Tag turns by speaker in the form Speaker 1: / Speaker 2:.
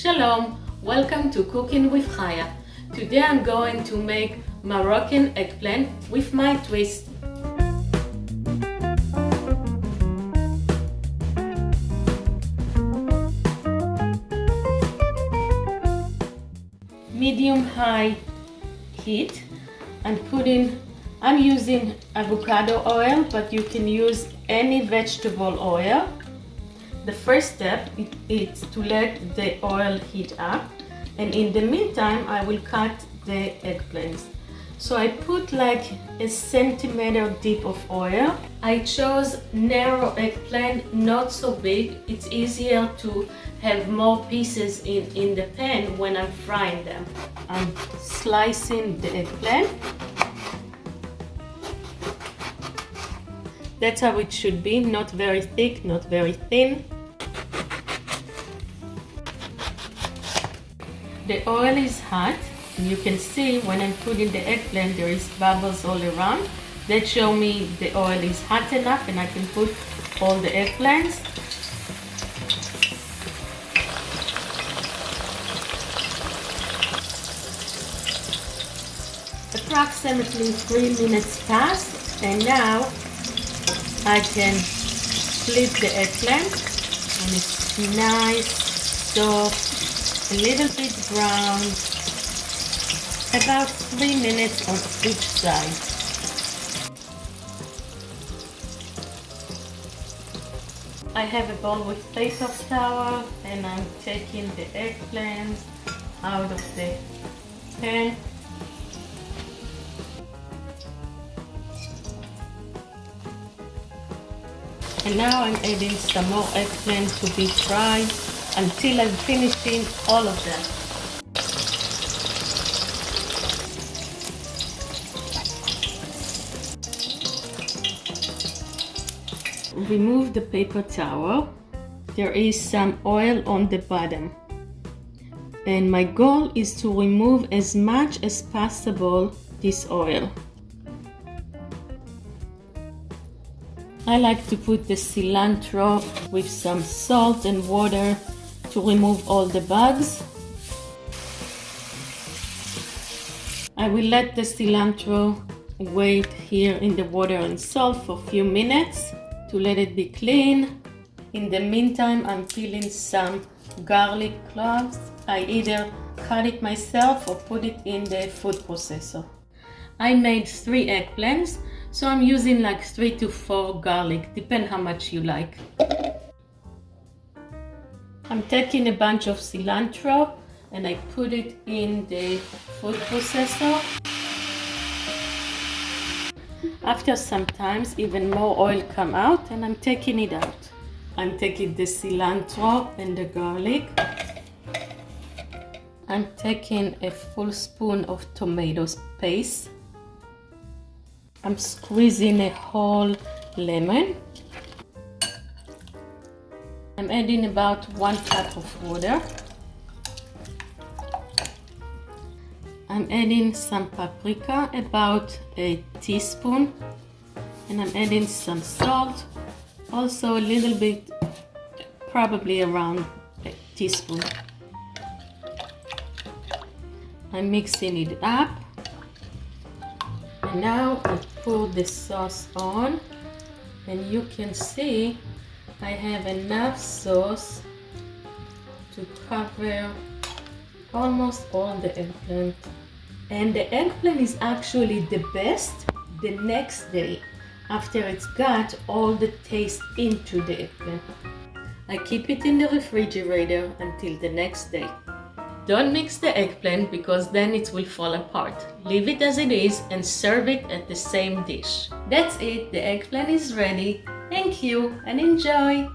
Speaker 1: Shalom, welcome to Cooking with Chaya. Today I'm going to make Moroccan eggplant with my twist. Medium-high heat and I'm using avocado oil, but you can use any vegetable oil. The first step is to let the oil heat up, and in the meantime I will cut the eggplants. So I put like a centimeter deep of oil. I chose narrow eggplant, not so big. It's easier to have more pieces in the pan when I'm frying them. I'm slicing the eggplant. That's how it should be, not very thick, not very thin. The oil is hot. You can see when I'm putting the eggplant there is bubbles all around. That show me the oil is hot enough and I can put all the eggplants. Approximately 3 minutes passed, and now I can flip the eggplant, and it's nice, soft, a little bit brown, about 3 minutes on each side. I have a bowl with paper towel and I'm taking the eggplants out of the pan. And now I'm adding some more eggplant to be fried until I'm finishing all of them. Remove the paper towel. There is some oil on the bottom. And my goal is to remove as much as possible this oil. I like to put the cilantro with some salt and water to remove all the bugs. I will let the cilantro wait here in the water and salt for a few minutes to let it be clean. In the meantime, I'm peeling some garlic cloves. I either cut it myself or put it in the food processor. I made 3 eggplants, so I'm using like 3 to 4 garlic, depend how much you like. I'm taking a bunch of cilantro and I put it in the food processor. After some time, even more oil come out and I'm taking it out. I'm taking the cilantro and the garlic. I'm taking a full spoon of tomato paste. I'm squeezing a whole lemon. I'm adding about 1 cup of water. I'm adding some paprika, about a teaspoon, and I'm adding some salt, also a little bit, probably around a teaspoon. I'm mixing it up. And now I pour the sauce on, and you can see I have enough sauce to cover almost all the eggplant. And the eggplant is actually the best the next day after it's got all the taste into the eggplant. I keep it in the refrigerator until the next day. Don't mix the eggplant because then it will fall apart. Leave it as it is and serve it at the same dish. That's it, the eggplant is ready. Thank you and enjoy!